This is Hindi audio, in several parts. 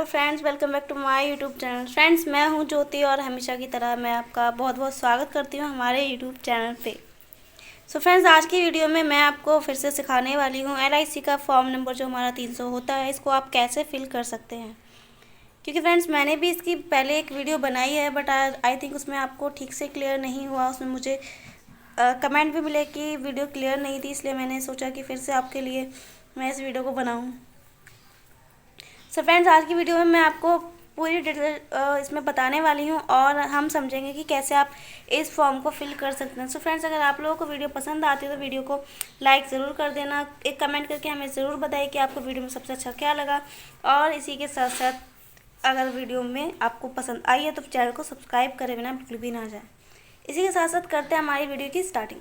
Friends, welcome back to my YouTube channel. Friends, मैं हूं ज्योति और हमेशा की तरह मैं आपका बहुत बहुत स्वागत करती हूं हमारे यूट्यूब चैनल पे। फ्रेंड्स, आज की वीडियो में मैं आपको फिर से सिखाने वाली हूं LIC का फॉर्म नंबर जो हमारा 300 होता है, इसको आप कैसे फिल कर सकते हैं। क्योंकि फ्रेंड्स, मैंने भी इसकी पहले एक वीडियो बनाई है, बट आई थिंक उसमें आपको ठीक से क्लियर नहीं हुआ। उसमें मुझे कमेंट भी मिले कि वीडियो क्लियर नहीं थी, इसलिए मैंने सोचा कि फिर से आपके लिए मैं इस वीडियो को बनाऊँ। फ्रेंड्स, आज की वीडियो में मैं आपको पूरी डिटेल इसमें बताने वाली हूँ और हम समझेंगे कि कैसे आप इस फॉर्म को फिल कर सकते हैं। फ्रेंड्स, अगर आप लोगों को वीडियो पसंद आती है तो वीडियो को लाइक ज़रूर कर देना। एक कमेंट करके हमें ज़रूर बताइए कि आपको वीडियो में सबसे अच्छा क्या लगा। और इसी के साथ साथ अगर वीडियो में आपको पसंद आई है तो चैनल को सब्सक्राइब करे बिना बिल्कुल भी ना जाए। इसी के साथ साथ करते हैं हमारी वीडियो की स्टार्टिंग।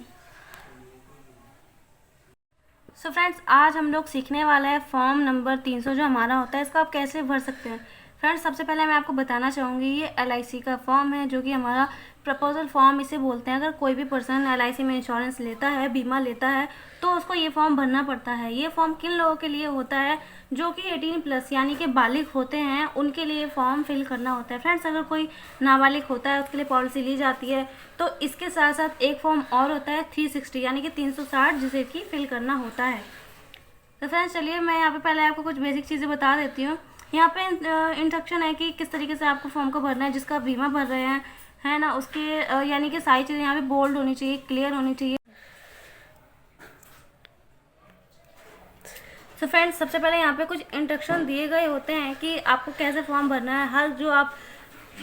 फ्रेंड्स, आज हम लोग सीखने वाले हैं फॉर्म नंबर 300 जो हमारा होता है, इसको आप कैसे भर सकते हैं। फ्रेंड्स, सबसे पहले मैं आपको बताना चाहूँगी, ये LIC का फॉर्म है जो कि हमारा प्रपोजल फॉर्म इसे बोलते हैं। अगर कोई भी पर्सन LIC में इंश्योरेंस लेता है, बीमा लेता है, तो उसको ये फॉर्म भरना पड़ता है। ये फॉर्म किन लोगों के लिए होता है? जो कि 18+ यानी कि बालिग होते हैं, उनके लिए फॉर्म फिल करना होता है। फ्रेंड्स, अगर कोई नाबालिग होता है उसके लिए पॉलिसी ली जाती है, तो इसके साथ साथ एक फॉर्म और होता है 360 यानी कि 360 जिसे कि फिल करना होता है। तो फ्रेंड्स, चलिए मैं यहाँ पे पहले आपको कुछ बेसिक चीज़ें बता देती हूँ। यहाँ पे इंस्ट्रक्शन है कि किस तरीके से आपको फॉर्म को भरना है। जिसका बीमा भर रहे हैं, है ना, उसके यानी कि सारी चीज़ें यहाँ पे बोल्ड होनी चाहिए, क्लियर होनी चाहिए। फ्रेंड्स, सबसे पहले यहाँ पे कुछ इंस्ट्रक्शन दिए गए होते हैं कि आपको कैसे फॉर्म भरना है। हर जो आप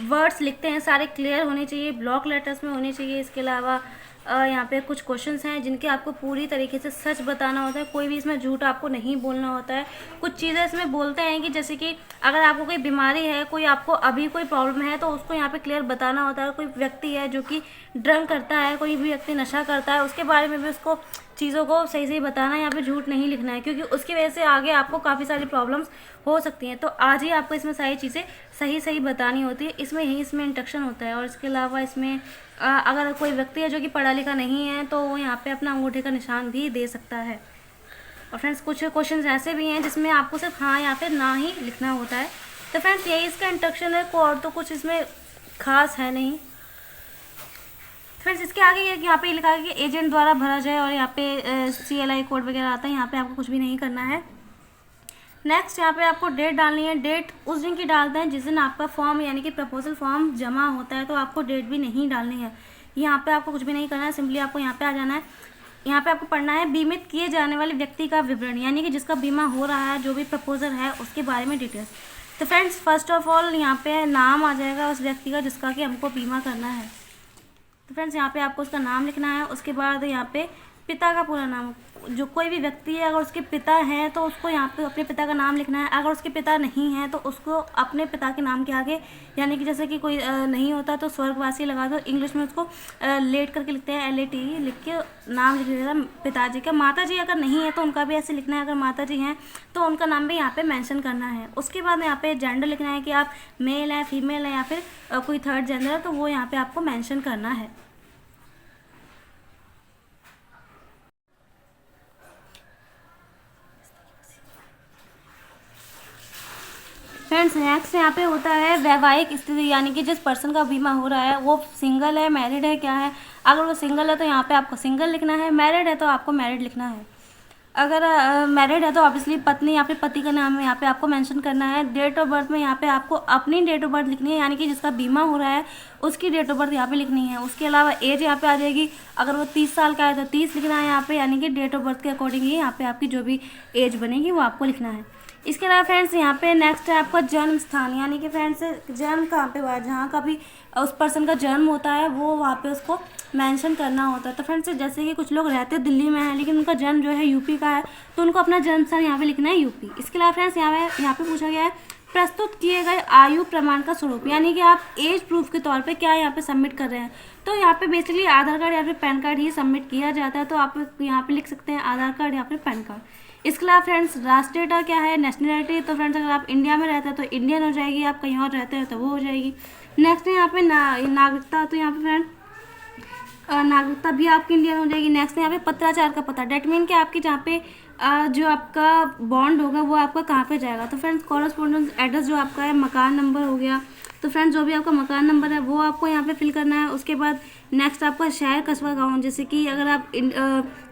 वर्ड्स लिखते हैं सारे क्लियर होने चाहिए, ब्लॉक लेटर्स में होने चाहिए। इसके अलावा यहाँ पे कुछ क्वेश्चंस हैं जिनके आपको पूरी तरीके से सच बताना होता है। कोई भी इसमें झूठ आपको नहीं बोलना होता है। कुछ चीज़ें इसमें बोलते हैं कि जैसे कि अगर आपको कोई बीमारी है, कोई आपको अभी कोई प्रॉब्लम है, तो उसको यहाँ पे क्लियर बताना होता है। कोई व्यक्ति है जो कि ड्रंक करता है, कोई भी व्यक्ति नशा करता है, उसके बारे में भी उसको चीज़ों को सही सही बताना है। यहाँ पे झूठ नहीं लिखना है, क्योंकि उसकी वजह से आगे आपको काफ़ी सारी प्रॉब्लम्स हो सकती हैं। तो आज ही आपको इसमें सारी चीज़ें सही सही बतानी होती है। इसमें इंस्ट्रक्शन होता है। और इसके अलावा इसमें अगर कोई व्यक्ति है जो कि पढ़ा लिखा नहीं है, तो वो यहाँ पे अपना अंगूठे का निशान भी दे सकता है। और फ्रेंड्स, कुछ क्वेश्चन ऐसे भी हैं जिसमें आपको सिर्फ हाँ या फिर ना ही लिखना होता है। तो फ्रेंड्स, यही इसका इंस्ट्रक्शन है, और तो कुछ इसमें खास है नहीं। फ्रेंड्स, इसके आगे यहाँ पे लिखा है कि एजेंट द्वारा भरा जाए, और यहाँ पे CLI कोड वगैरह आता है। यहाँ पे आपको कुछ भी नहीं करना है। नेक्स्ट, यहाँ पे आपको डेट डालनी है। डेट उस दिन की डालते हैं जिस दिन आपका फॉर्म यानी कि प्रपोजल फॉर्म जमा होता है, तो आपको डेट भी नहीं डालनी है। यहाँ पे आपको कुछ भी नहीं करना है, सिंपली आपको यहाँ पे आ जाना है। यहाँ पे आपको पढ़ना है बीमित किए जाने वाले व्यक्ति का विवरण, यानी कि जिसका बीमा हो रहा है, जो भी प्रपोजल है उसके बारे में डिटेल्स। तो फ्रेंड्स, फर्स्ट ऑफ ऑल यहाँ पे नाम आ जाएगा उस व्यक्ति का जिसका कि हमको बीमा करना है। तो फ्रेंड्स, यहाँ पे आपको उसका नाम लिखना है। उसके बाद यहाँ पे पिता का पूरा नाम, जो कोई भी व्यक्ति है अगर उसके पिता हैं तो उसको यहाँ पे अपने पिता का नाम लिखना है। अगर उसके पिता नहीं हैं तो उसको अपने पिता के नाम के आगे, यानी कि जैसे कि कोई नहीं होता तो स्वर्गवासी लगा दो। इंग्लिश में उसको लेट करके लिखते हैं, LAT लिख के नाम लिख देना पिताजी का। माता जी अगर नहीं है तो उनका भी ऐसे लिखना है। अगर माता जी हैं तो उनका नाम भी यहाँ पे मेंशन करना है। उसके बाद यहाँ पे जेंडर लिखना है कि आप मेल है, फीमेल है, या फिर कोई थर्ड जेंडर है, तो वो यहाँ पे आपको मेंशन करना है। फ्रेंड्स, नेक्स्ट यहाँ पे होता है वैवाहिक स्थिति, यानी कि जिस पर्सन का बीमा हो रहा है वो सिंगल है, मैरिड है, क्या है। अगर वो सिंगल है तो यहाँ पे आपको सिंगल लिखना है। मैरिड है तो आपको मैरिड लिखना है। अगर मैरिड है तो ऑब्वियसली पत्नी या फिर पति का नाम यहाँ पे आपको मेंशन करना है। डेट ऑफ बर्थ में यहाँ पे आपको अपनी डेट ऑफ बर्थ लिखनी है, यानी कि जिसका बीमा हो रहा है उसकी डेट ऑफ बर्थ यहाँ पे लिखनी है। उसके अलावा एज यहाँ पे आ जाएगी। अगर वो 30 साल का है तो 30 लिखना है यहाँ पे, यानी कि डेट ऑफ बर्थ के अकॉर्डिंग ही यहाँ पे आपकी जो भी एज बनेगी वो आपको लिखना है। इसके अलावा फ्रेंड्स, यहाँ पे नेक्स्ट है आपका जन्म स्थान, यानी कि फ्रेंड्स जन्म कहाँ पे हुआ है, जहाँ का भी उस पर्सन का जन्म होता है वो वहाँ पे उसको मेंशन करना होता है। तो फ्रेंड्स, जैसे कि कुछ लोग रहते हैं दिल्ली में हैं लेकिन उनका जन्म जो है यूपी का है, तो उनको अपना जन्म स्थान यहाँ पे लिखना है यूपी। इसके अलावा फ्रेंड्स, यहाँ पे पूछा गया है प्रस्तुत किए गए आयु प्रमाण का स्वरूप, यानी कि आप एज प्रूफ के तौर पे क्या यहाँ पे सबमिट कर रहे हैं। तो यहाँ पे बेसिकली आधार कार्ड या फिर पैन कार्ड ही सबमिट किया जाता है, तो आप यहाँ पे लिख सकते हैं आधार कार्ड या फिर पैन कार्ड। इसके अलावा फ्रेंड्स, राष्ट्रीयता क्या है, नेशनलिटी। तो फ्रेंड्स, अगर आप इंडिया में रहते हैं तो इंडियन हो जाएगी, आप कहीं और रहते हैं तो वो हो जाएगी। नेक्स्ट है यहाँ पे नागरिकता। तो यहाँ पे फ्रेंड नागरिकता भी आपकी इंडियन हो जाएगी। नेक्स्ट है यहाँ पे पत्राचार का पता, डेट मीन कि आपकी जहाँ पे जो आपका बॉन्ड होगा वो आपका कहाँ पे जाएगा। तो फ्रेंड्स कॉरस्पॉन्डेंस एड्रेस जो आपका है, मकान नंबर हो गया, तो फ्रेंड्स जो भी आपका मकान नंबर है वो आपको यहाँ पे फिल करना है। उसके बाद नेक्स्ट आपका शहर, कस्बा, गाँव, जैसे कि अगर आप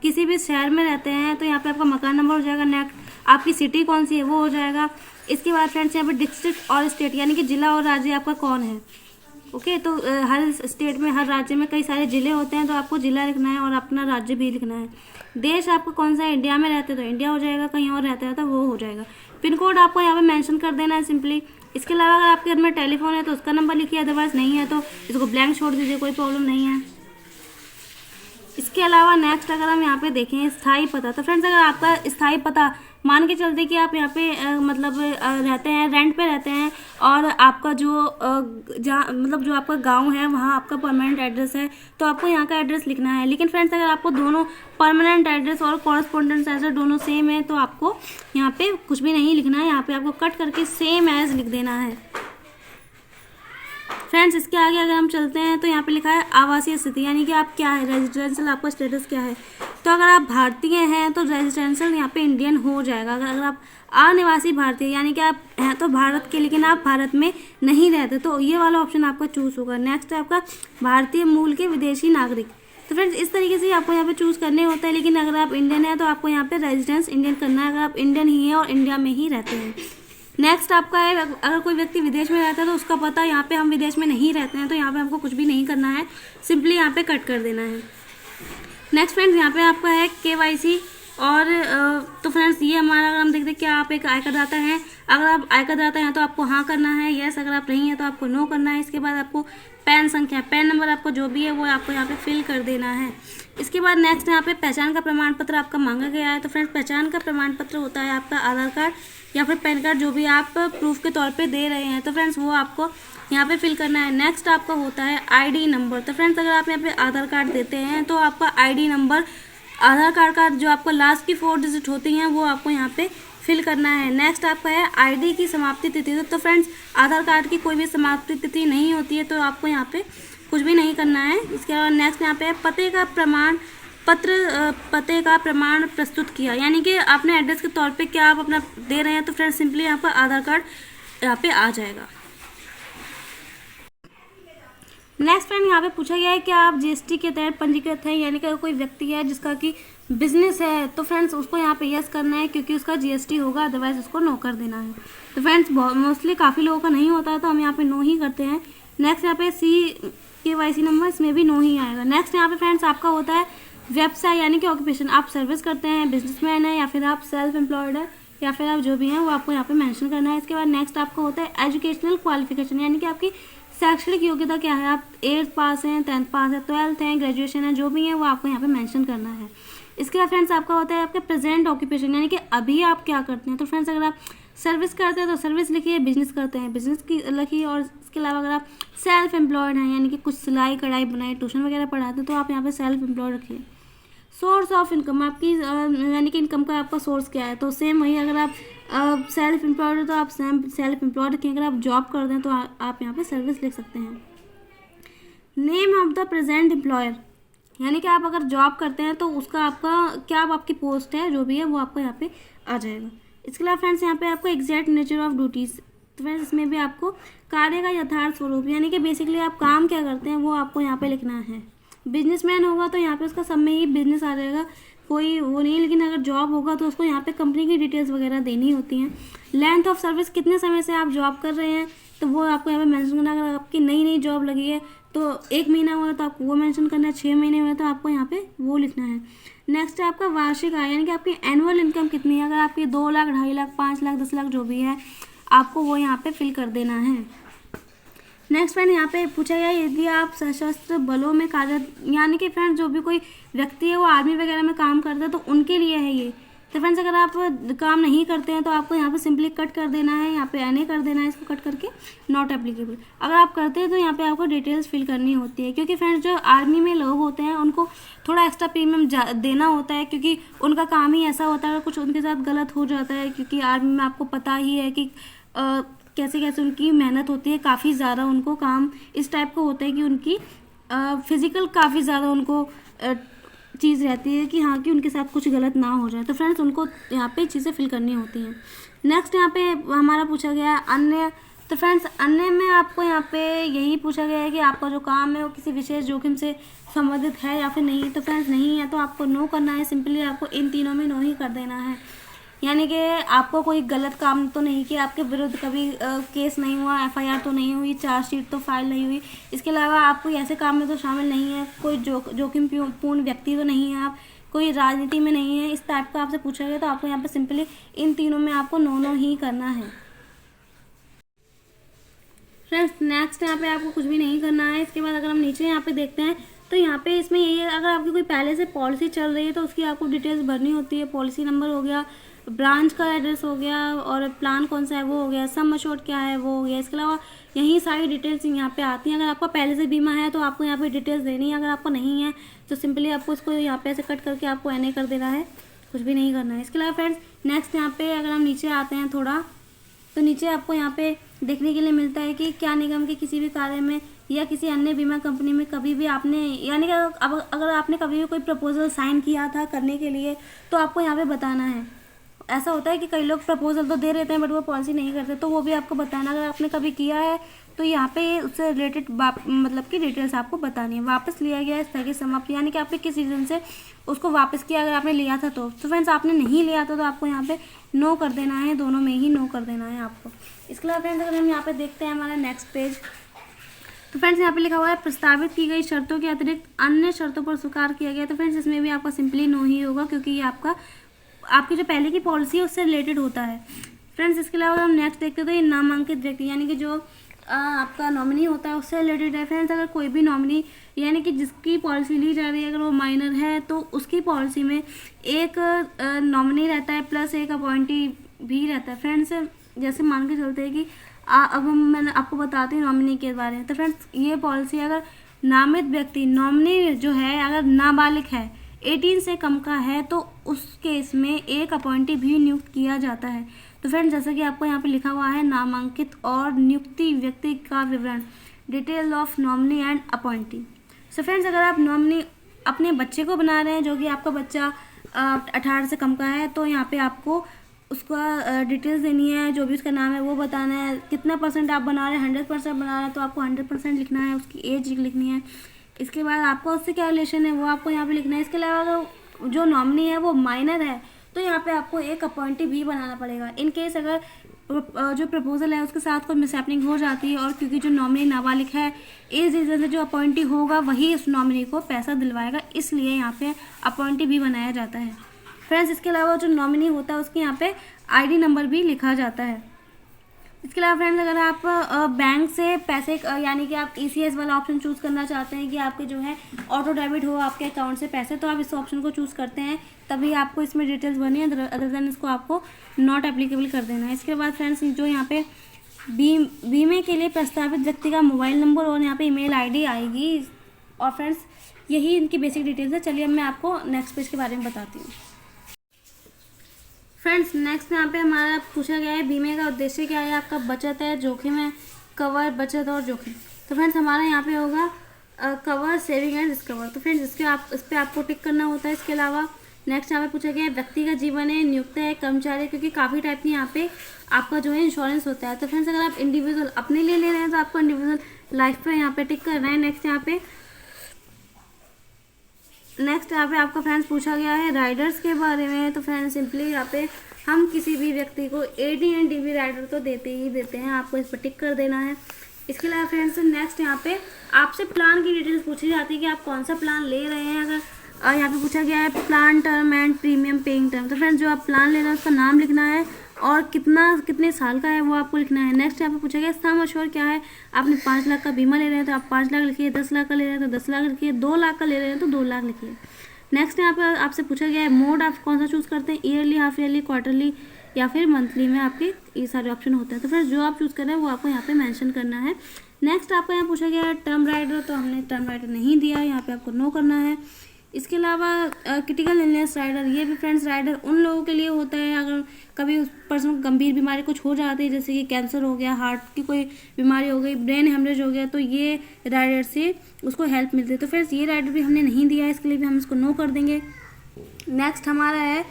किसी भी शहर में रहते हैं तो यहाँ पे आपका मकान नंबर हो जाएगा। नेक्स्ट आपकी सिटी कौन सी है वो हो जाएगा। इसके बाद फ्रेंड्स यहाँ पे डिस्ट्रिक्ट और स्टेट यानी कि जिला और राज्य आपका कौन है। ओके, तो हर स्टेट में, हर राज्य में कई सारे ज़िले होते हैं, तो आपको ज़िला लिखना है और अपना राज्य भी लिखना है। देश आपका कौन सा है, इंडिया में रहते हैं तो इंडिया हो जाएगा, कहीं और रहते हैं तो वो हो जाएगा। पिन कोड आपको यहाँ पे मेंशन कर देना है सिंपली। इसके अलावा अगर आपके घर में टेलीफोन है तो उसका नंबर लिखिए, अदरवाइज नहीं है तो इसको ब्लैंक छोड़ दीजिए, कोई प्रॉब्लम नहीं है। इसके अलावा नेक्स्ट अगर हम यहाँ पे देखें स्थायी पता, तो फ्रेंड्स अगर आपका स्थायी पता मान के चलते कि आप यहाँ पे मतलब रहते हैं, रेंट पे रहते हैं, और आपका जो जहाँ मतलब जो आपका गांव है वहाँ आपका परमानेंट एड्रेस है, तो आपको यहाँ का एड्रेस लिखना है। लेकिन फ्रेंड्स अगर आपको दोनों परमानेंट एड्रेस और कॉरस्पॉन्डेंस एड्रेस दोनों सेम है तो आपको यहाँ पे कुछ भी नहीं लिखना है, यहाँ पे आपको कट करके सेम एज लिख देना है। फ्रेंड्स इसके आगे अगर हम चलते हैं तो यहाँ पे लिखा है आवासीय स्थिति, यानी कि आप क्या है, रेजिडेंशियल आपका स्टेटस क्या है। तो अगर आप भारतीय हैं तो रेजिडेंशियल यहाँ पे इंडियन हो जाएगा। अगर आप अनिवासी भारतीय यानी कि आप हैं तो भारत के लेकिन आप भारत में नहीं रहते तो ये वाला ऑप्शन आपका चूज़ होगा। नेक्स्ट है आपका भारतीय मूल के विदेशी नागरिक। तो फ्रेंड्स इस तरीके से आपको यहाँ पे चूज़ करने होता है, लेकिन अगर आप इंडियन हैं तो आपको यहाँ पे रेजिडेंस इंडियन करना है, अगर आप इंडियन ही हैं और इंडिया में ही रहते हैं। नेक्स्ट आपका है अगर कोई व्यक्ति विदेश में रहता है तो उसका पता, यहाँ पे हम विदेश में नहीं रहते हैं तो यहाँ पे हमको कुछ भी नहीं करना है, सिंपली यहाँ पे कट कर देना है। नेक्स्ट फ्रेंड्स यहाँ पे आपका है KYC, और तो फ्रेंड्स ये हमारा, अगर हम देखते हैं क्या आप एक आयकरदाता हैं, अगर आप आयकरदाता हैं तो आपको हाँ करना है, यस, अगर आप नहीं हैं तो आपको नो करना है। इसके बाद आपको पैन संख्या, पैन नंबर आपको जो भी है वो आपको यहाँ पे फिल कर देना है। इसके बाद नेक्स्ट यहाँ पे पहचान का प्रमाण पत्र आपका मांगा गया है। तो फ्रेंड्स पहचान का प्रमाण पत्र होता है आपका आधार कार्ड या फिर पैन कार्ड, जो भी आप प्रूफ के तौर पे दे रहे हैं, तो फ्रेंड्स वो आपको यहाँ पे फिल करना है। नेक्स्ट आपका होता है ID नंबर। तो फ्रेंड्स अगर आप यहाँ पे आधार कार्ड देते हैं तो आपका ID नंबर, आधार कार्ड का जो आपका लास्ट की 4 डिजिट होती हैं वो आपको यहाँ पे फिल करना है। नेक्स्ट आपका है ID की समाप्ति तिथि। तो फ्रेंड्स आधार कार्ड की कोई भी समाप्ति तिथि नहीं होती है तो आपको यहाँ पे कुछ भी नहीं करना है। इसके अलावा नेक्स्ट यहाँ पे है पते का प्रमाण पत्र, पते का प्रमाण प्रस्तुत किया, यानी कि आपने एड्रेस के तौर पे क्या आप अपना दे रहे हैं, तो फ्रेंड्स सिंपली आपका आधार कार्ड यहाँ पे आ जाएगा। नेक्स्ट फ्रेंड यहाँ पे पूछा गया है कि आप GST के तहत पंजीकृत हैं, यानी कि कोई व्यक्ति है जिसका कि बिजनेस है तो फ्रेंड्स उसको यहाँ पे यस करना है क्योंकि उसका GST होगा, अदरवाइज उसको नो कर देना है। तो फ्रेंड्स मोस्टली काफ़ी लोगों का नहीं होता है तो हम यहाँ पे नो ही करते हैं। नेक्स्ट यहाँ पे KYC नंबर, इसमें भी नो ही आएगा। नेक्स्ट यहाँ पे फ्रेंड्स आपका होता है व्यवसाय, यानी कि ऑक्यूपेशन, आप सर्विस करते हैं, बिजनेसमैन है या फिर आप सेल्फ एम्प्लॉयड है या फिर आप जो भी हैं वो आपको यहाँ पे मेंशन करना है। इसके बाद नेक्स्ट आपका होता है एजुकेशनल क्वालिफिकेशन, यानी कि आपकी शैक्षणिक योग्यता क्या है, आप 8th पास हैं, 10th पास है, 12th है, ग्रेजुएशन है, जो भी है वो आपको यहाँ पे मेंशन करना है। इसके बाद फ्रेंड्स आपका होता है आपके प्रेजेंट ऑक्यूपेशन, यानी कि अभी आप क्या करते हैं। तो फ्रेंड्स अगर आप सर्विस करते हैं तो सर्विस लिखिए, बिजनेस करते हैं बिजनेस की लिखिए, और इसके अलावा अगर आप सेल्फ एम्प्लॉयड हैं यानी कि कुछ सिलाई कढ़ाई बुनाई ट्यूशन वगैरह पढ़ाते हैं तो आप यहाँ पे सेल्फ एम्प्लॉयड रखिए। सोर्स ऑफ इनकम आपकी यानी कि इनकम का आपका सोर्स क्या है, तो सेम वही, अगर आप सेल्फ एम्प्लॉयड हो तो आप सेल्फ एम्प्लॉयड रखें, अगर आप जॉब करते हैं तो आप यहाँ पे सर्विस लिख सकते हैं। Name of the present employer, यानी कि आप अगर जॉब करते हैं तो उसका आपका क्या आपकी पोस्ट है जो भी है वो आपको यहाँ पे आ जाएगा। इसके अलावा फ्रेंड्स यहाँ पे आपको एग्जैक्ट नेचर ऑफ ड्यूटीज़, तो फ्रेंड्स इसमें भी आपको कार्य का यथार्थ स्वरूप, यानी कि बेसिकली आप काम क्या करते हैं वो आपको यहाँ पे लिखना है। बिजनेसमैन होगा तो यहाँ पे उसका सब में ही बिजनेस आ जाएगा, कोई वो नहीं, लेकिन अगर जॉब होगा तो उसको यहाँ पे कंपनी की डिटेल्स वगैरह देनी होती हैं। लेंथ ऑफ सर्विस, कितने समय से आप जॉब कर रहे हैं तो वो आपको यहाँ पे मेंशन करना है। अगर आपकी नई नई जॉब लगी है तो 1 महीना हुआ है तो आपको वो मेंशन करना है, 6 महीने हुए तो आपको यहाँ पे वो लिखना है। नेक्स्ट है आपका वार्षिक आय, यानी कि आपकी एनुअल इनकम कितनी है, अगर आपकी 2 लाख, 2.5 लाख, 5 लाख, 10 लाख जो भी है आपको वो यहाँ पे फिल कर देना है। नेक्स्ट फ्रेंड यहाँ पे पूछा गया यदि आप सशस्त्र बलों में कार्यरत, यानी कि फ्रेंड्स जो भी कोई व्यक्ति है वो आर्मी वगैरह में काम करता है तो उनके लिए है ये। तो फ्रेंड्स अगर आप काम नहीं करते हैं तो आपको यहाँ पे सिंपली कट कर देना है, यहाँ पे NA कर देना है, इसको कट करके नॉट एप्लीकेबल। अगर आप करते हैं तो यहाँ पे आपको डिटेल्स फिल करनी होती है, क्योंकि फ्रेंड्स जो आर्मी में लोग होते हैं उनको थोड़ा एक्स्ट्रा प्रीमियम देना होता है, क्योंकि उनका काम ही ऐसा होता है। अगर कुछ उनके साथ गलत हो जाता है, क्योंकि आर्मी में आपको पता ही है कि कैसे कैसे उनकी मेहनत होती है, काफ़ी ज़्यादा उनको काम इस टाइप का होता है कि उनकी फिज़िकल काफ़ी ज़्यादा उनको चीज़ रहती है कि हाँ कि उनके साथ कुछ गलत ना हो जाए। तो फ्रेंड्स उनको यहाँ पे चीज़ें फिल करनी होती हैं। नेक्स्ट यहाँ पे हमारा पूछा गया है अन्य। तो फ्रेंड्स अन्य में आपको यहाँ पे यही पूछा गया है कि आपका जो काम है वो किसी विशेष जोखिम से संबंधित है या फिर नहीं। तो फ्रेंड्स नहीं है तो आपको नो करना है, सिंपली आपको इन तीनों में नो ही कर देना है। यानी कि आपको कोई गलत काम तो नहीं किया, आपके विरुद्ध कभी केस नहीं हुआ, एफआईआर तो नहीं हुई, चार्जशीट तो फाइल नहीं हुई, इसके अलावा आप कोई ऐसे काम में तो शामिल नहीं है, कोई जोखिम पूर्ण व्यक्ति तो नहीं है, आप कोई राजनीति में नहीं है, इस टाइप का आपसे पूछा गया तो आपको यहाँ पे सिंपली इन तीनों में आपको नो नो ही करना है। फ्रेंड्स नेक्स्ट यहाँ पे आपको कुछ भी नहीं करना है। इसके बाद अगर हम नीचे यहाँ पे देखते हैं तो यहाँ पे इसमें यही है, अगर आपकी कोई पहले से पॉलिसी चल रही है तो उसकी आपको डिटेल्स भरनी होती है। पॉलिसी नंबर हो गया, ब्रांच का एड्रेस हो गया, और प्लान कौन सा है वो हो गया, सम अश्योर्ड क्या है वो हो गया। इसके अलावा यही सारी डिटेल्स यहाँ पे आती हैं। अगर आपका पहले से बीमा है तो आपको यहाँ पे डिटेल्स देनी है, अगर आपको नहीं है तो सिंपली आपको इसको यहाँ पे ऐसे कट करके आपको NA कर देना है, कुछ भी नहीं करना है। इसके अलावा फ्रेंड्स नेक्स्ट यहाँ पे अगर हम नीचे आते हैं थोड़ा, तो नीचे आपको यहाँ पे देखने के लिए मिलता है कि क्या निगम के किसी भी कार्य में या किसी अन्य बीमा कंपनी में कभी भी आपने, यानी कि अगर आपने कभी भी कोई प्रपोजल साइन किया था करने के लिए तो आपको यहाँ पे बताना है। ऐसा होता है कि कई लोग प्रपोजल तो दे रहते हैं बट वो पॉलिसी नहीं करते, तो वो भी आपको बताना। अगर आपने कभी किया है तो यहाँ पे उससे रिलेटेड मतलब कि डिटेल्स आपको बतानी है। वापस लिया गया स्थगित समाप्त, यानी कि आपने किस रीज़न से उसको वापस किया, अगर आपने लिया था तो फ्रेंड्स आपने नहीं लिया था तो आपको यहाँ पे नो कर देना है, दोनों में ही नो कर देना है आपको। इसके अलावा फ्रेंड्स अगर हम यहाँ पे देखते हैं हमारा नेक्स्ट पेज, तो फ्रेंड्स यहाँ पे लिखा हुआ है प्रस्तावित की गई शर्तों के अतिरिक्त अन्य शर्तों पर स्वीकार किया गया। तो फ्रेंड्स इसमें भी आपका सिंपली नो ही होगा, क्योंकि ये आपकी जो पहले की पॉलिसी है उससे रिलेटेड होता है। फ्रेंड्स इसके अलावा हम नेक्स्ट देखते हैं तो ये नामांकित व्यक्ति, यानी कि जो आपका नॉमिनी होता है उससे रिलेटेड है। फ्रेंड्स अगर कोई भी नॉमिनी, यानी कि जिसकी पॉलिसी ली जा रही है, अगर वो माइनर है तो उसकी पॉलिसी में एक नॉमिनी रहता है प्लस एक अपॉइंटी भी रहता है। फ्रेंड्स जैसे मान के चलते हैं कि अब मैंने आपको बताती हूँ नॉमिनी के बारे में। तो फ्रेंड्स ये पॉलिसी अगर नामित व्यक्ति, नॉमिनी जो है अगर नाबालिग है, 18 से कम का है, तो उस केस में एक अपॉइंटी भी नियुक्त किया जाता है। तो फ्रेंड्स जैसे कि आपको यहाँ पे लिखा हुआ है नामांकित और नियुक्ति व्यक्ति का विवरण, detail of nominee and appointee. So friends अगर आप नॉमिनी अपने बच्चे को बना रहे हैं, जो कि आपका बच्चा 18 से कम का है, तो यहाँ पे आपको उसका डिटेल्स देनी है, जो भी उसका नाम है वो बताना है, कितना % आप बना रहे हैं, 100% बना रहे हैं तो आपको 100% लिखना है, उसकी एज लिखनी है। इसके बाद आपका उससे क्या रिलेशन है वो आपको यहाँ पे लिखना है। इसके अलावा अगर जो नॉमिनी है वो माइनर है तो यहाँ पे आपको एक अपॉइंटी भी बनाना पड़ेगा। इन केस अगर जो प्रपोजल है उसके साथ कोई मिसहैपनिंग हो जाती है, और क्योंकि जो नॉमिनी नाबालिग है, इस रीज़न से जो अपॉइंटी होगा वही उस नॉमिनी को पैसा दिलवाएगा, इसलिए यहाँ पे अपॉइंटी भी बनाया जाता है। फ्रेंड्स इसके अलावा जो नॉमिनी होता है उसके यहाँ पे ID नंबर भी लिखा जाता है। इसके अलावा फ्रेंड्स अगर आप बैंक से पैसे, यानी कि आप ECS वाला ऑप्शन चूज़ करना चाहते हैं कि आपके जो है ऑटो डेबिट हो आपके अकाउंट से पैसे, तो आप इस ऑप्शन को चूज़ करते हैं, तभी आपको इसमें डिटेल्स भरनी है, अदर देन इसको आपको नॉट एप्लीकेबल कर देना है। इसके बाद फ्रेंड्स जो यहाँ पे बीमे के लिए प्रस्तावित व्यक्ति का मोबाइल नंबर और यहाँ पे email ID आएगी। और फ्रेंड्स यही इनकी बेसिक डिटेल्स है। चलिए अब मैं आपको नेक्स्ट पेज के बारे में बताती हूँ। फ्रेंड्स नेक्स्ट यहाँ पे हमारा पूछा गया है बीमे का उद्देश्य क्या है, आपका बचत है, जोखिम है, कवर, बचत और जोखिम। तो फ्रेंड्स हमारा यहाँ पे होगा कवर, सेविंग एंड डिस्कवर। तो फ्रेंड्स इस पर आपको टिक करना होता है। इसके अलावा नेक्स्ट यहाँ पे पूछा गया है व्यक्तिगत जीवन है, नियुक्त है, कर्मचारी, क्योंकि काफ़ी टाइप की यहाँ पे आपका जो है इंश्योरेंस होता है। तो फ्रेंड्स अगर आप इंडिविजुअल अपने लिए ले रहे हैं तो आपको इंडिविजुअल लाइफ पे यहाँ पे टिक करना है। नेक्स्ट यहाँ पे आपका फ्रेंड्स पूछा गया है राइडर्स के बारे में। तो फ्रेंड्स सिंपली यहाँ पे हम किसी भी व्यक्ति को AD&DB राइडर तो देते ही देते हैं, आपको इस पर टिक कर देना है। इसके अलावा फ्रेंड्स नेक्स्ट यहाँ पे आपसे प्लान की डिटेल्स पूछी जाती है कि आप कौन सा प्लान ले रहे हैं। अगर यहाँ पे पूछा गया है plan term and premium paying term, तो फ्रेंड्स जो आप प्लान ले रहे हैं उसका नाम लिखना है और कितने साल का है वो आपको लिखना है। नेक्स्ट यहाँ पे पूछा गया सम अश्योर्ड क्या है, आपने 5 लाख का बीमा ले रहे हैं तो आप 5 लाख लिखिए, 10 लाख का ले रहे हैं तो 10 लाख लिखिए, 2 लाख का ले रहे हैं तो 2 लाख लिखिए। नेक्स्ट यहाँ पे आपसे पूछा गया है मोड आप कौन सा चूज़ करते हैं, ईयरली, हाफ ईयरली, क्वार्टरली या फिर मंथली में आपके ये सारे ऑप्शन होते हैं। तो फ्रेंड्स जो आप चूज़ कर रहे हैं वो आपको यहाँ पे मेंशन करना है। नेक्स्ट आपको यहाँ पूछा गया है टर्म राइडर, तो हमने टर्म राइडर नहीं दिया, यहाँ पे आपको नो करना है। इसके अलावा क्रिटिकल इलनेस राइडर, ये भी फ्रेंड्स राइडर उन लोगों के लिए होता है अगर कभी उस पर्सन को गंभीर बीमारी कुछ हो जाती है, जैसे कि कैंसर हो गया, हार्ट की कोई बीमारी हो गई, ब्रेन हेमरेज हो गया, तो ये राइडर से उसको हेल्प मिलती है। तो फ्रेंड्स ये राइडर भी हमने नहीं दिया है, इसके लिए भी हम इसको नो कर देंगे। नेक्स्ट हमारा है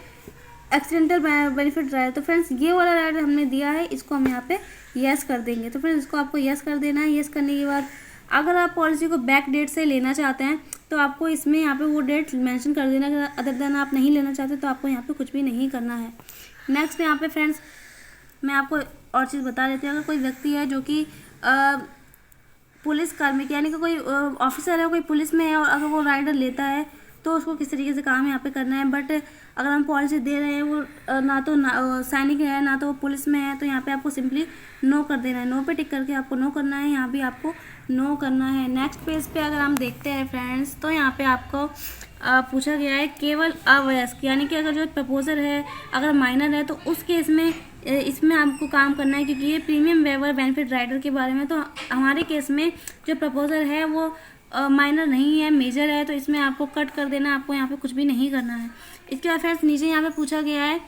एक्सीडेंटल बेनिफिट राइडर। तो फ्रेंड्स ये वाला राइडर हमने दिया है, इसको हम यहाँ पे यस कर देंगे। तो फ्रेंड्स इसको आपको यस कर देना है। यस करने के बाद अगर आप पॉलिसी को बैक डेट से लेना चाहते हैं तो आपको इसमें यहाँ पे वो डेट मेंशन कर देना। अगर अदर देन आप नहीं लेना चाहते तो आपको यहाँ पे कुछ भी नहीं करना है। नेक्स्ट यहाँ पे फ्रेंड्स मैं आपको और चीज़ बता देती हूँ। अगर कोई व्यक्ति है जो कि पुलिस कार्मिक यानी कि कोई ऑफिसर है, कोई पुलिस में है, और अगर वो राइडर लेता है तो उसको किस तरीके से काम यहाँ पे करना है। बट अगर हम पॉलिसी दे रहे हैं, वो ना तो सैनिक है ना तो वो पुलिस में है, तो यहाँ पे आपको सिंपली नो कर देना है। नो पे टिक करके आपको नो करना है, यहाँ भी आपको नो करना है। नेक्स्ट पेज पे अगर हम देखते हैं फ्रेंड्स, तो यहाँ पे आपको पूछा गया है केवल अवयस्क, यानी कि अगर जो प्रपोजर है अगर माइनर है तो उस केस में इसमें आपको काम करना है, क्योंकि ये प्रीमियम वेवर बेनिफिट राइडर के बारे में। तो हमारे केस में जो प्रपोजर है वो माइनर नहीं है, मेजर है, तो इसमें आपको कट कर देना, आपको यहाँ पे कुछ भी नहीं करना है। इसके बाद फ्रेंड्स नीचे यहाँ पे पूछा गया है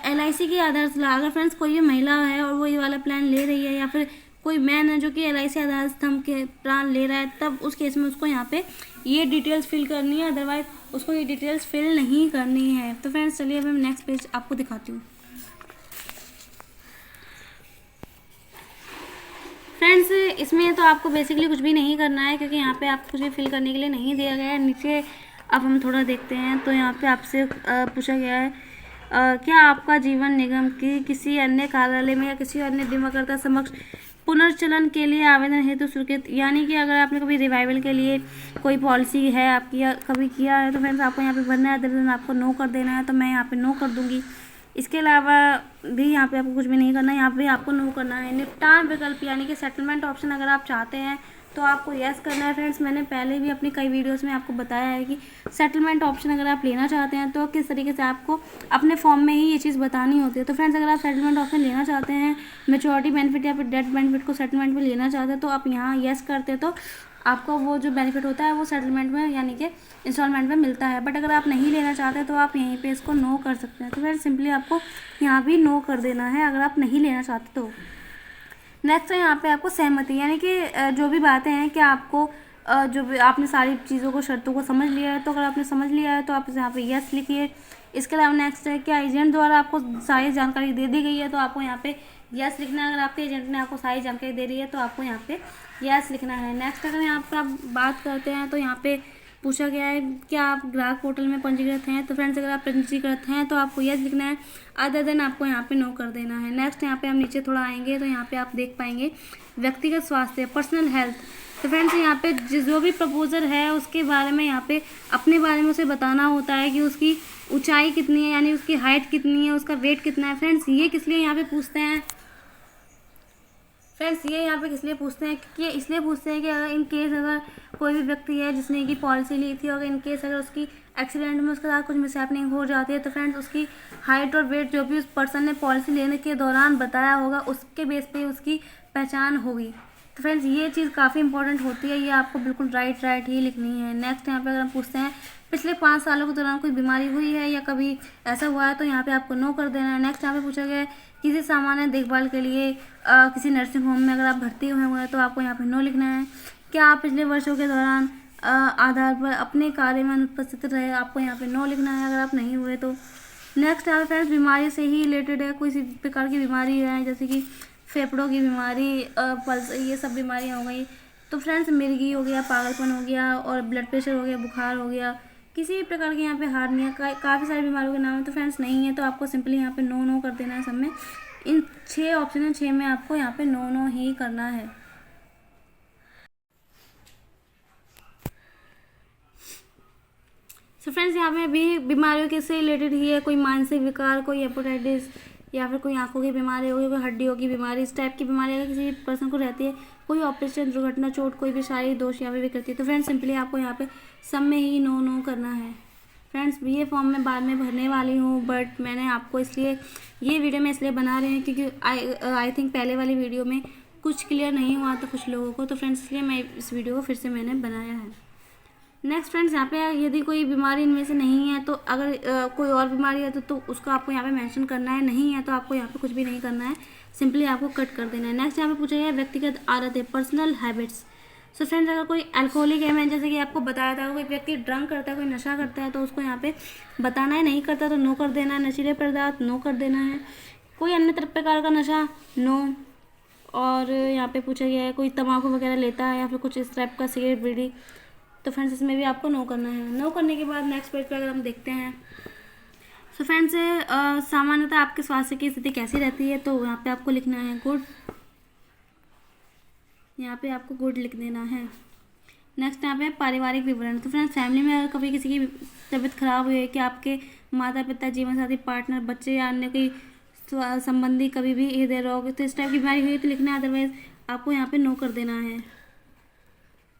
LIC की आधार स्तंभ। अगर फ्रेंड्स कोई भी महिला है और वो ये वाला प्लान ले रही है, या फिर कोई मैन है जो कि LIC आधार स्तंभ के प्लान ले रहा है, तब उस केस में उसको यहाँ पे ये डिटेल्स फिल करनी है, अदरवाइज उसको ये डिटेल्स फिल नहीं करनी है। तो फ्रेंड्स चलिए अब मैं नेक्स्ट पेज आपको दिखाती हूँ। फ्रेंड्स इसमें तो आपको बेसिकली कुछ भी नहीं करना है, क्योंकि यहाँ पे आपको कुछ भी फिल करने के लिए नहीं दिया गया है। नीचे अब हम थोड़ा देखते हैं, तो यहाँ पे आपसे पूछा गया है क्या आपका जीवन निगम की किसी अन्य कार्यालय में या किसी अन्य बीमाकर्ता समक्ष पुनर्चलन के लिए आवेदन हेतु स्वीकृत, यानी कि अगर आपने कभी रिवाइवल के लिए कोई पॉलिसी है आपकी या कभी किया है तो फ्रेंड्स आपको यहाँ पे भरना है, अदरवाइज आपको नो कर देना है। तो मैं यहाँ पे नो कर दूँगी। इसके अलावा भी यहाँ पे आपको कुछ भी नहीं करना है, यहाँ पे आपको नो करना है। निपटान विकल्प यानी कि सेटलमेंट ऑप्शन अगर आप चाहते हैं तो आपको यस करना है। फ्रेंड्स मैंने पहले भी अपनी कई वीडियोस में आपको बताया है कि सेटलमेंट ऑप्शन अगर आप लेना चाहते हैं तो किस तरीके से आपको अपने फॉर्म में ही ये चीज़ बतानी होती है। तो फ्रेंड्स अगर आप सेटलमेंट ऑप्शन लेना चाहते हैं, मैच्योरिटी बेनिफिट या फिर डेथ बेनिफिट को सेटलमेंट में लेना चाहते हैं, तो आप यहाँ यस करते तो आपको वो जो बेनिफिट होता है वो सेटलमेंट में यानी कि इंस्टॉलमेंट में मिलता है। बट अगर आप नहीं लेना चाहते तो आप यहीं पे इसको नो कर सकते हैं। तो फिर सिंपली आपको यहाँ भी नो कर देना है अगर आप नहीं लेना चाहते तो। नेक्स्ट है यहाँ पे आपको सहमति, यानी कि जो भी बातें हैं कि आपको जो भी आपने सारी चीज़ों को शर्तों को समझ लिया है, तो अगर आपने समझ लिया है तो आप यहाँ पे यस लिखिए। इसके अलावा नेक्स्ट है क्या एजेंट द्वारा आपको सारी जानकारी दे दी गई है, तो आपको यहाँ पे यस लिखना है। अगर आपके एजेंट ने आपको सारी जानकारी दे रही है तो आपको यहाँ पे यस लिखना है। नेक्स्ट अगर यहाँ पे आप बात करते हैं तो यहाँ पे पूछा गया है क्या आप ग्राहक पोर्टल में पंजीकृत हैं, तो फ्रेंड्स अगर आप पंजीकृत हैं तो आपको यस लिखना है, अदर देन आपको यहाँ पे नो कर देना है। नेक्स्ट यहाँ पे हम नीचे थोड़ा आएंगे तो यहाँ पे आप देख पाएंगे व्यक्तिगत स्वास्थ्य पर्सनल हेल्थ। तो फ्रेंड्स यहाँ पे जो भी प्रपोजर है उसके बारे में यहाँ पे अपने बारे में उसे बताना होता है कि उसकी ऊंचाई कितनी है, यानी उसकी हाइट कितनी है, उसका वेट कितना है। फ्रेंड्स ये किस लिए यहाँ पे पूछते हैं, फ्रेंड्स ये यहाँ पे किस लिए पूछते हैं कि इसलिए पूछते हैं कि अगर इन केस अगर कोई भी व्यक्ति है जिसने की पॉलिसी ली थी, अगर इन केस अगर उसकी एक्सीडेंट में उसके साथ कुछ मिसहैपनिंग हो जाती है, तो फ्रेंड्स उसकी हाइट और वेट जो भी उस पर्सन ने पॉलिसी लेने के दौरान बताया होगा उसके बेस पे उसकी पहचान होगी। तो फ्रेंड्स ये चीज़ काफ़ी इंपॉर्टेंट होती है, ये आपको बिल्कुल राइट ही लिखनी है। नेक्स्ट यहाँ पे अगर हम पूछते हैं पिछले 5 सालों के दौरान कोई बीमारी हुई है या कभी ऐसा हुआ है, तो यहाँ पे आपको नो कर देना है। नेक्स्ट यहाँ पे पूछा गया है किसी सामान्य देखभाल के लिए किसी नर्सिंग होम में अगर आप भर्ती हुए हैं तो आपको यहाँ पे नो लिखना है। क्या आप पिछले वर्षों के दौरान आधार पर अपने कार्य में अनुपस्थित रहे, आपको यहाँ पे नो लिखना है अगर आप नहीं हुए तो। नेक्स्ट यहाँ पे फ्रेंड्स बीमारी से ही रिलेटेड है, कोई प्रकार की बीमारी है जैसे कि फेफड़ों की बीमारी, पल्स, ये सब बीमारियाँ हो गई। तो फ्रेंड्स मिर्गी हो गया, पागलपन हो गया, और ब्लड प्रेशर हो गया, बुखार हो गया, किसी भी प्रकार के यहाँ पे हार्निया काफ़ी सारी बीमारियों के नाम है। तो फ्रेंड्स नहीं है तो आपको सिंपली यहाँ पे नो कर देना है सब में। इन 6 ऑप्शन है, 6 में आपको यहाँ पे नो ही करना है। तो फ्रेंड्स यहाँ पे भी बीमारियों के से रिलेटेड ही है, कोई मानसिक विकार, कोई हेपेटाइटिस या फिर कोई आंखों की बीमारी होगी, कोई हड्डियों की बीमारी, इस टाइप की बीमारी अगर किसी पर्सन को रहती है, कोई ऑपरेशन, दुर्घटना, चोट, कोई भी शारीरिक दोष या फिर विकृति, तो फ्रेंड्स सिंपली आपको यहाँ पे सब में ही नो करना है। फ्रेंड्स ये फॉर्म मैं बाद में भरने वाली हूँ, बट मैंने आपको इसलिए ये वीडियो में इसलिए बना रही हूँ क्योंकि आई थिंक पहले वाली वीडियो में कुछ क्लियर नहीं हुआ था कुछ लोगों को, तो फ्रेंड्स इसलिए मैं इस वीडियो को फिर से मैंने बनाया है। नेक्स्ट फ्रेंड्स, यहाँ पे यदि कोई बीमारी इनमें से नहीं है तो अगर कोई और बीमारी है तो उसको आपको यहाँ पे मेंशन करना है, नहीं है तो आपको यहाँ पे कुछ भी नहीं करना है, सिंपली आपको कट कर देना है। नेक्स्ट यहाँ पे पूछा गया है व्यक्तिगत आदतें, पर्सनल हैबिट्स। सो फ्रेंड्स, अगर कोई अल्कोहलिक है, मैंने जैसे कि आपको बताया था, कोई व्यक्ति ड्रंक करता है, कोई नशा करता है तो उसको यहाँ पे बताना है, नहीं करता तो नो कर देना है। नशीले पदार्थ नो कर देना है। कोई अन्य प्रकार का नशा नो। और यहाँ पे पूछा गया है कोई तम्बाकू वगैरह लेता है या फिर कुछ इस टाइप का सिगरेट बीड़ी, तो फ्रेंड्स इसमें भी आपको नो करना है। नो करने के बाद नेक्स्ट पेज पे अगर हम देखते हैं, सो फ्रेंड्स सामान्यतः आपके स्वास्थ्य की स्थिति कैसी रहती है, तो यहाँ पे आपको लिखना है गुड, यहाँ पे आपको गुड लिख देना है। नेक्स्ट यहाँ पे पारिवारिक विवरण। तो फ्रेंड्स, फैमिली में अगर कभी किसी की तबीयत खराब हुई है कि आपके माता पिता, जीवन साथी, पार्टनर, बच्चे या अन्य कोई संबंधी कभी भी हृदय रोग, तो इस टाइप की बीमारी हुई तो लिखना है, अदरवाइज आपको यहाँ पे नो कर देना है।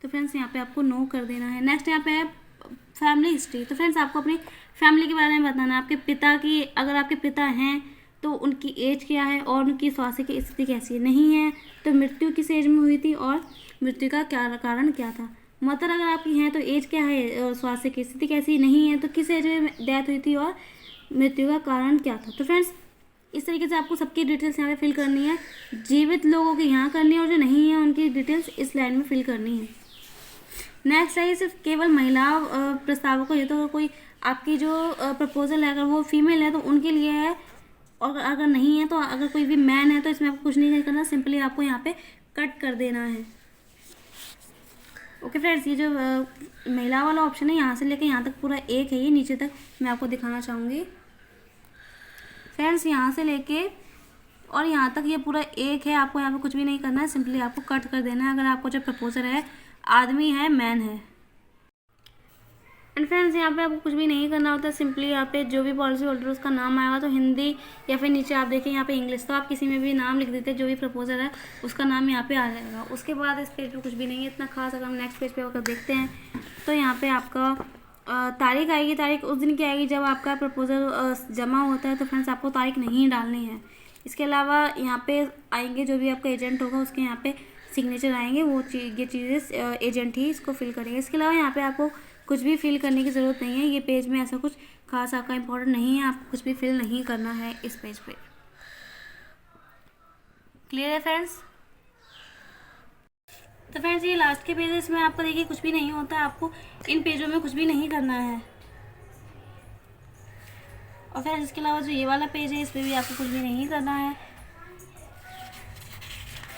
तो फ्रेंड्स यहाँ पे आपको नो कर देना है। नेक्स्ट यहाँ पे है फैमिली हिस्ट्री। तो फ्रेंड्स, आपको अपनी फैमिली के बारे में बताना है। आपके पिता की, अगर आपके पिता हैं तो उनकी एज क्या है और उनकी स्वास्थ्य की स्थिति कैसी है, नहीं है तो मृत्यु किस एज में हुई थी और मृत्यु का क्या कारण क्या था। मदर अगर आपकी हैं तो एज क्या है और स्वास्थ्य की स्थिति कैसी, नहीं है तो किस एज में डेथ हुई थी और मृत्यु का कारण क्या था। तो फ्रेंड्स, इस तरीके से आपको सबकी डिटेल्स यहाँ पे फिल करनी है। जीवित लोगों की यहाँ करनी है और जो नहीं है उनकी डिटेल्स इस लाइन में फिल करनी है। नेक्स्ट है सिर्फ केवल महिला प्रस्तावों को, ये तो कोई आपकी जो प्रपोजल है अगर वो फीमेल है तो उनके लिए है, और अगर नहीं है तो अगर कोई भी मैन है तो इसमें आपको कुछ नहीं करना, सिंपली आपको यहाँ पे कट कर देना है। ओके फ्रेंड्स, ये जो महिला वाला ऑप्शन है यहाँ से लेके यहाँ तक पूरा एक है, ये नीचे तक मैं आपको दिखाना चाहूँगी। फ्रेंड्स, यहाँ से लेके और यहाँ तक ये पूरा एक है, आपको यहाँ पे कुछ भी नहीं करना है, सिंपली आपको कट कर देना है। अगर आपको जो प्रपोजर है आदमी है, मैन है। एंड फ्रेंड्स, यहाँ पे आपको कुछ भी नहीं करना होता, सिंपली यहाँ पे जो भी पॉलिसी होल्डर उसका नाम आएगा तो हिंदी या फिर नीचे आप देखें यहाँ पे इंग्लिश, तो आप किसी में भी नाम लिख देते, जो भी प्रपोजर है उसका नाम यहाँ पे आ जाएगा। उसके बाद इस पेज पे कुछ भी नहीं है इतना खास। अगर हम नेक्स्ट पेज पे अगर देखते हैं तो यहाँ पे आपका तारीख आएगी। तारीख उस दिन की आएगी जब आपका प्रपोजल जमा होता है, तो फ्रेंड्स आपको तारीख नहीं डालनी है। इसके अलावा यहाँ पे आएंगे जो भी आपका एजेंट होगा उसके यहाँ पे सिग्नेचर आएंगे, वो ये चीज़ें एजेंट ही इसको फिल करेंगे। इसके अलावा यहाँ पे आपको कुछ भी फिल करने की ज़रूरत नहीं है। ये पेज में ऐसा कुछ खास आपका इम्पोर्टेंट नहीं है, आपको कुछ भी फिल नहीं करना है इस पेज पे। क्लियर है फ्रेंड्स? तो फ्रेंड्स, ये लास्ट के पेज है, इसमें आपको देखिए कुछ भी नहीं होता, आपको इन पेजों में कुछ भी नहीं करना है। और फ्रेंड्स, इसके अलावा जो ये वाला पेज है इस पर भी आपको कुछ भी नहीं करना है।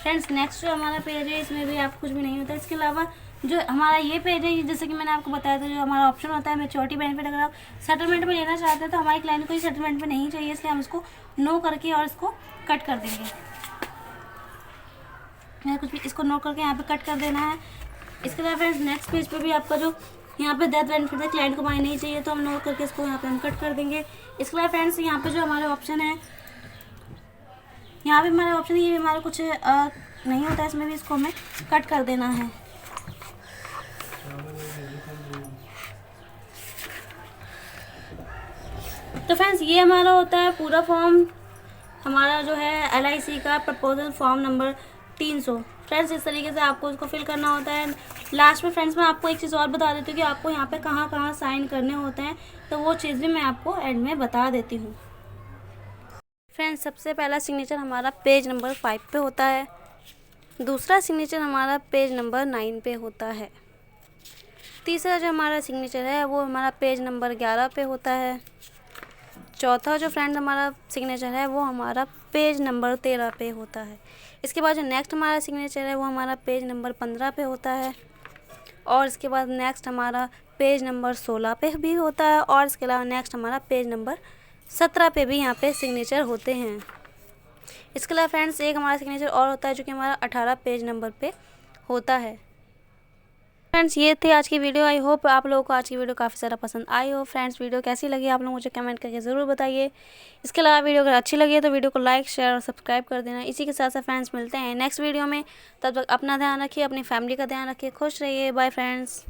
फ्रेंड्स, नेक्स्ट जो हमारा पेज है इसमें भी आपको कुछ भी नहीं होता। इसके अलावा जो हमारा ये पेज है, जैसे कि मैंने आपको बताया था, जो हमारा ऑप्शन होता है मैच्योरिटी बेनिफिट, अगर आप सेटलमेंट में लेना चाहते हैं तो हमारी क्लाइंट को सेटलमेंट में नहीं चाहिए, इसलिए हम इसको नो करके और इसको कट कर देंगे। मैं कुछ भी इसको नो करके यहाँ पे कट कर देना है। इसके अलावा फ्रेंड्स, नेक्स्ट पेज पे भी आपका जो यहाँ पे डेथ बेनिफिट है, क्लाइंट को नहीं चाहिए तो हम नो करके इसको यहाँ पे हम कट कर देंगे। इसके अलावा फ्रेंड्स, यहाँ पे जो हमारे ऑप्शन है, यहाँ पे हमारे ऑप्शन है, ये भी हमारे कुछ नहीं होता है, इसमें भी इसको हमें कट कर देना है। तो फ्रेंड्स, ये हमारा होता है पूरा फॉर्म, हमारा जो है LIC का प्रपोजल फॉर्म नंबर 300। फ्रेंड्स, इस तरीके से आपको उसको फिल करना होता है। लास्ट में फ्रेंड्स मैं आपको एक चीज़ और बता देती हूँ कि आपको यहाँ पे कहाँ कहाँ साइन करने होते हैं, तो वो चीज़ भी मैं आपको एंड में बता देती हूँ। फ्रेंड्स, सबसे पहला सिग्नेचर हमारा पेज नंबर 5 पे होता है। दूसरा सिग्नेचर हमारा पेज नंबर 9 पे होता है। तीसरा जो हमारा सिग्नेचर है वो हमारा पेज नंबर 11 पे होता है। चौथा जो फ्रेंड हमारा सिग्नेचर है वो हमारा पेज नंबर 13 पे होता है। इसके बाद जो नेक्स्ट हमारा सिग्नेचर है वो हमारा पेज नंबर 15 पे होता है। और इसके बाद नेक्स्ट हमारा पेज नंबर 16 पे भी होता है। और इसके अलावा नेक्स्ट हमारा पेज नंबर 17 पे भी यहाँ पे सिग्नेचर होते हैं। इसके अलावा फ्रेंड्स, एक हमारा सिग्नेचर और होता है जो कि हमारा 18 पेज नंबर पे होता है। फ्रेंड्स, ये थी आज की वीडियो। आई होप आप लोगों को आज की वीडियो काफ़ी ज़्यादा पसंद आई हो। फ्रेंड्स, वीडियो कैसी लगी आप लोग मुझे कमेंट करके ज़रूर बताइए। इसके अलावा वीडियो अगर अच्छी लगी है तो वीडियो को लाइक, शेयर और सब्सक्राइब कर देना। इसी के साथ साथ फ्रेंड्स मिलते हैं नेक्स्ट वीडियो में। तब तक अपना ध्यान रखिए, अपनी फैमिली का ध्यान रखिए, खुश रहिए। Bye friends.